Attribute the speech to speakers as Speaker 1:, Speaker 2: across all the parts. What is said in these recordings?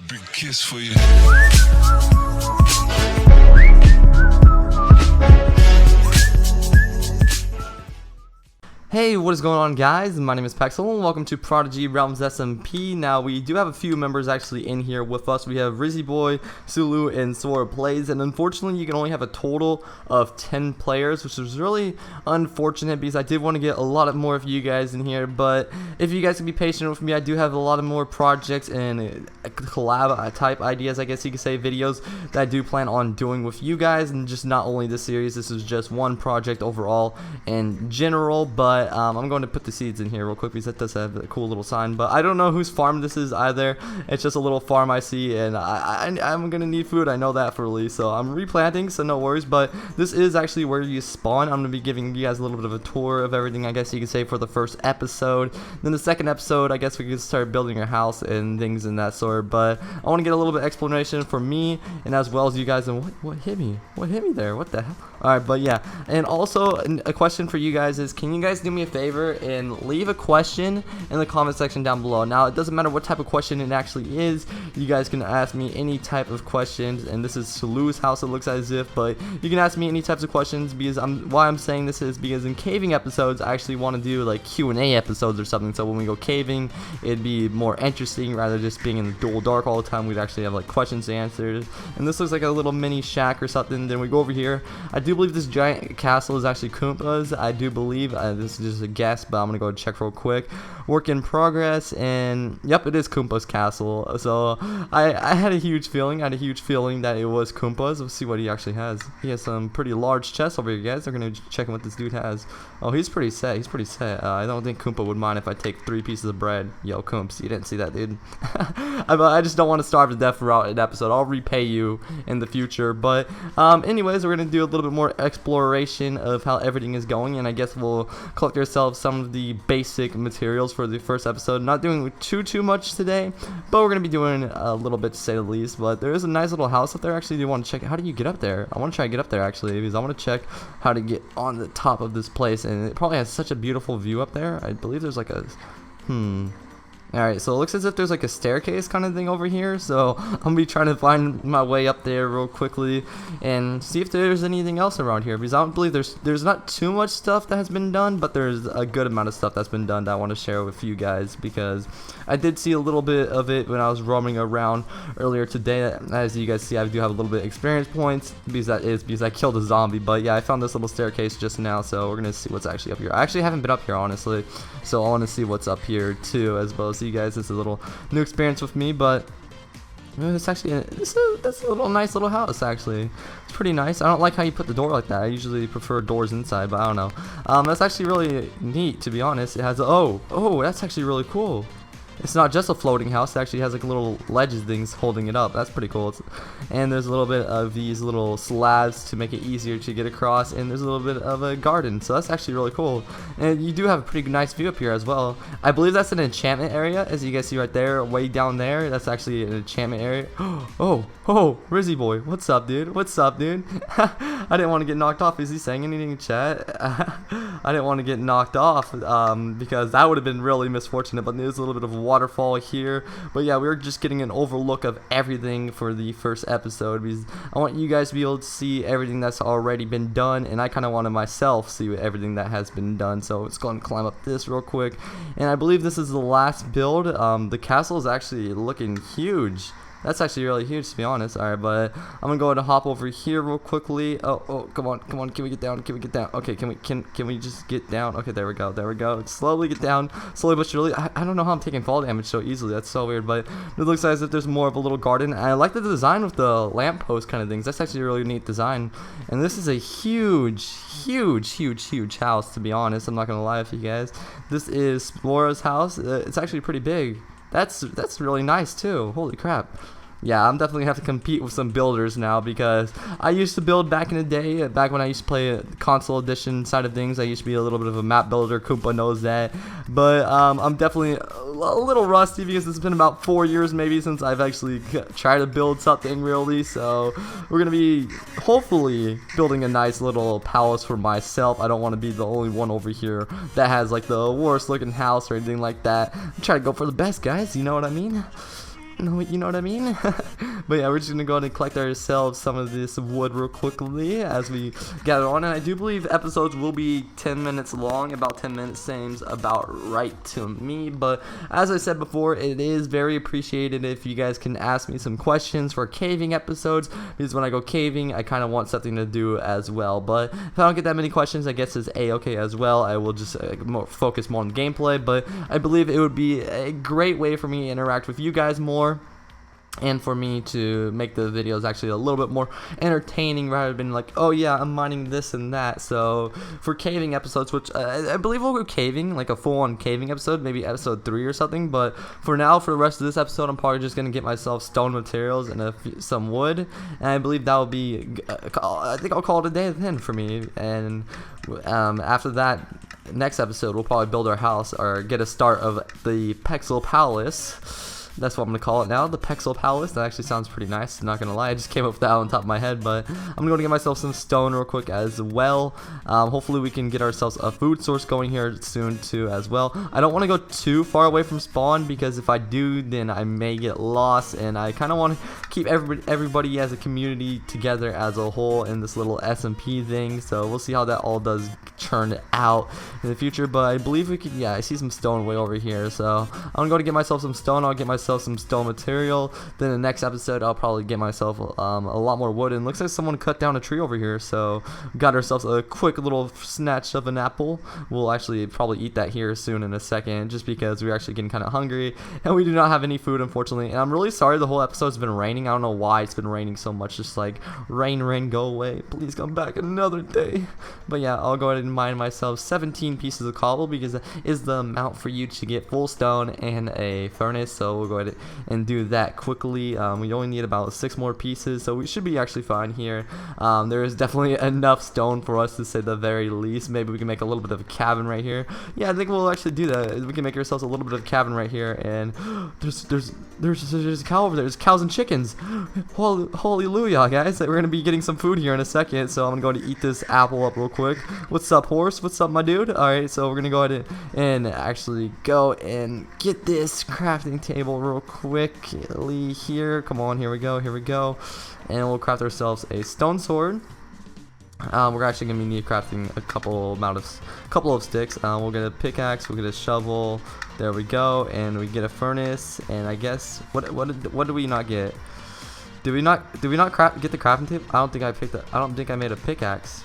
Speaker 1: big kiss for you.
Speaker 2: Hey, what is going on, guys? My name is Pexcel and welcome to Prodigy Realms SMP. Now, we do have a few members actually in here with us. We have Rizzy Boy, Sulu, and Sora Plays, and unfortunately you can only have a total of 10 players, which is really unfortunate because I did want to get a lot more of you guys in here, but if you guys can be patient with me, I do have a lot of more projects and collab type ideas, I guess you could say, videos that I do plan on doing with you guys, and just not only this series. This is just one project overall in general, but I'm going to put the seeds in here real quick because that does have a cool little sign, but I don't know whose farm this is either. It's just a little farm I see, and I'm gonna need food. I know that for release, so I'm replanting, so no worries. But this is actually where you spawn. I'm gonna be giving you guys a little bit of a tour of everything, I guess you could say, for the first episode. Then the second episode, I guess we could start building your house and things in that sort. But I want to get a little bit of explanation for me and as well as you guys. And what hit me? What hit me there? What the hell? Alright, but yeah, and also a question for you guys is, can you guys do me a favor and leave a question in the comment section down below? Now, it doesn't matter what type of question it actually is. You guys can ask me any type of questions, and this is Sulu's house, it looks as if, but you can ask me any types of questions, because why I'm saying this is because in caving episodes I actually want to do like Q&A episodes or something, so when we go caving it'd be more interesting rather than just being in the dual dark all the time. We'd actually have like questions and answers, and this looks like a little mini shack or something. Then we go over here. I do believe this giant castle is actually Koompa's. I do believe, this is just a guess, but I'm gonna go check real quick. Work in progress, and yep, it is Koompa's castle. So I had a huge feeling. That it was Koompa's. Let's see what he actually has. He has some pretty large chests over here, guys. We're gonna check what this dude has. Oh, he's pretty set. I don't think Koompa would mind if I take 3 pieces of bread. Yo, Koomps, you didn't see that, dude. I just don't want to starve to death throughout an episode. I'll repay you in the future. But anyways, we're gonna do a little bit more exploration of how everything is going, and I guess we'll collect ourselves some of the basic materials for the first episode. Not doing too much today, but we're gonna be doing a little bit, to say the least. But there is a nice little house up there. Actually, do you want to check? How do you get up there? I want to try to get up there actually, because I want to check how to get on the top of this place, and it probably has such a beautiful view up there. I believe there's like a Alright, so it looks as if there's like a staircase kind of thing over here, so I'm gonna be trying to find my way up there real quickly and see if there's anything else around here, because I don't believe there's not too much stuff that has been done, but there's a good amount of stuff that's been done that I want to share with you guys, because I did see a little bit of it when I was roaming around earlier today. As you guys see, I do have a little bit of experience points, because I killed a zombie. But yeah, I found this little staircase just now, so we're gonna see what's actually up here. I actually haven't been up here, honestly, so I want to see what's up here too, as well as you guys. It's a little new experience with me, but it's actually that's a little nice little house. Actually, it's pretty nice. I don't like how you put the door like that. I usually prefer doors inside, but I don't know. That's actually really neat, to be honest. It has that's actually really cool. It's not just a floating house. It actually has like little ledges things holding it up. That's pretty cool. And there's a little bit of these little slabs to make it easier to get across, and there's a little bit of a garden, so that's actually really cool. And you do have a pretty nice view up here as well. I believe that's an enchantment area, as you guys see right there, way down there. That's actually an enchantment area. Oh, Rizzy Boy, what's up, dude? I didn't want to get knocked off. Is he saying anything in chat? I didn't want to get knocked off, because that would have been really misfortunate. But there's a little bit of waterfall here. But yeah, we were just getting an overlook of everything for the first episode, because I want you guys to be able to see everything that's already been done, and I kind of want to myself see everything that has been done. So let's go and climb up this real quick, and I believe this is the last build. The castle is actually looking huge. That's actually really huge, to be honest. Alright, but I'm gonna go ahead and hop over here real quickly. Oh, come on, can we get down? Okay, can we just get down? Okay, there we go. Slowly get down, slowly but surely. I don't know how I'm taking fall damage so easily. That's so weird, but it looks as if there's more of a little garden. I like the design with the lamppost kind of things. That's actually a really neat design. And this is a huge house, to be honest. I'm not gonna lie with you guys. This is Laura's house. It's actually pretty big. That's really nice too. Holy crap. Yeah, I'm definitely gonna have to compete with some builders now, because I used to build back in the day, back when I used to play a console edition side of things. I used to be a little bit of a map builder. Koompa knows that. But I'm definitely a little rusty, because it's been about 4 years maybe since I've actually tried to build something really. So we're gonna be hopefully building a nice little palace for myself. I don't want to be the only one over here that has like the worst looking house or anything like that. I'm trying to go for the best, guys, you know what I mean? You know what I mean? But yeah, we're just gonna go ahead and collect ourselves some of this wood real quickly as we gather on. And I do believe episodes will be 10 minutes long. About 10 minutes seems about right to me. But as I said before, it is very appreciated if you guys can ask me some questions for caving episodes, because when I go caving, I kind of want something to do as well. But if I don't get that many questions, I guess it's a-okay as well. I will just focus more on gameplay. But I believe it would be a great way for me to interact with you guys more, and for me to make the videos actually a little bit more entertaining rather than like, oh yeah, I'm mining this and that. So for caving episodes, which I believe we'll go caving, like a full-on caving episode, maybe episode 3 or something. But for now, for the rest of this episode, I'm probably just gonna get myself stone materials and some wood, and I believe that will be, I think I'll call it a day then for me. And after that, next episode, we'll probably build our house or get a start of the Pexcel Palace. That's what I'm going to call it now, the Pexcel Palace. That actually sounds pretty nice, not going to lie. I just came up with that on top of my head, but I'm going to get myself some stone real quick as well. Hopefully we can get ourselves a food source going here soon too as well. I don't want to go too far away from spawn, because if I do, then I may get lost, and I kind of want to keep everybody as a community together as a whole in this little SMP thing. So we'll see how that all does turn out in the future, but I believe we could. Yeah, I see some stone way over here, so I'm gonna go to get myself some stone. I'll get myself some stone material. Then the next episode, I'll probably get myself a lot more wood. And looks like someone cut down a tree over here, so got ourselves a quick little snatch of an apple. We'll actually probably eat that here soon in a second, just because we're actually getting kind of hungry and we do not have any food, unfortunately. And I'm really sorry the whole episode's been raining. I don't know why it's been raining so much. Just like, rain, go away, please come back another day. But yeah, I'll go ahead and mine myself 17 pieces of cobble, because that is the amount for you to get full stone and a furnace. So we'll go ahead and do that quickly. We only need about 6 more pieces, so we should be actually fine here. There is definitely enough stone for us, to say the very least. Maybe we can make a little bit of a cabin right here. Yeah, I think we'll actually do that. We can make ourselves a little bit of a cabin right here. And there's a cow over there. There's cows and chickens. Hallelujah, guys. We're gonna be getting some food here in a second, so I'm going to eat this apple up real quick. What's up, horse? What's up, my dude? Alright, so we're gonna go ahead and actually go and get this crafting table real quickly here. Come on, here we go. And we'll craft ourselves a stone sword. We're actually gonna need crafting a couple of sticks. We'll get a pickaxe, we'll get a shovel. There we go, and we get a furnace. And I guess what do we not get? Did we not get the crafting table? I don't think I made a pickaxe.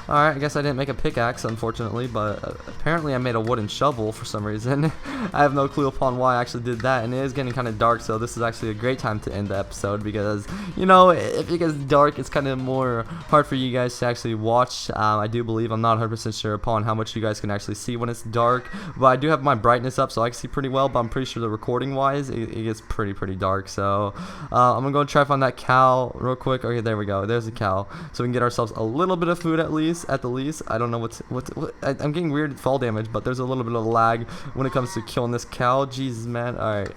Speaker 2: Alright, I guess I didn't make a pickaxe, unfortunately, but apparently I made a wooden shovel for some reason. I have no clue upon why I actually did that, and it is getting kind of dark, so this is actually a great time to end the episode, because, you know, if it gets dark, it's kind of more hard for you guys to actually watch. I do believe, I'm not 100% sure upon how much you guys can actually see when it's dark, but I do have my brightness up, so I can see pretty well, but I'm pretty sure the recording-wise, it gets pretty dark. So I'm going to go try to find that cow real quick. Okay, there we go. There's a cow. So we can get ourselves a little bit of food at least. At the least, I don't know what I'm getting weird fall damage, but there's a little bit of lag when it comes to killing this cow. Jesus, man. Alright,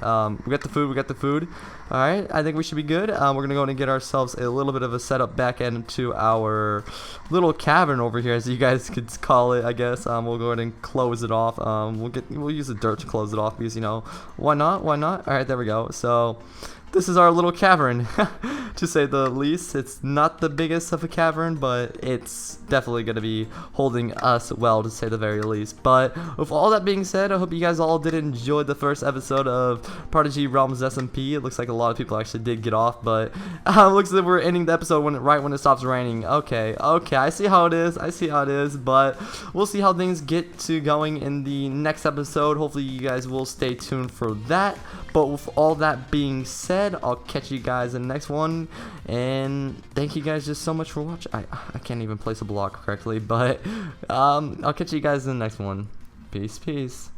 Speaker 2: we got the food. Alright, I think we should be good. We're gonna go and get ourselves a little bit of a setup back into our little cavern over here, as you guys could call it, I guess. We'll go ahead and close it off. We'll use the dirt to close it off, because, you know, why not? Alright, there we go. So this is our little cavern, to say the least. It's not the biggest of a cavern, but it's definitely going to be holding us well, to say the very least. But with all that being said, I hope you guys all did enjoy the first episode of Prodigy Realms SMP. It looks like a lot of people actually did get off, but it looks like we're ending the episode right when it stops raining. Okay, I see how it is, but we'll see how things get to going in the next episode. Hopefully you guys will stay tuned for that. But with all that being said, I'll catch you guys in the next one, and thank you guys just so much for watching. I can't even place a block correctly, but I'll catch you guys in the next one. Peace.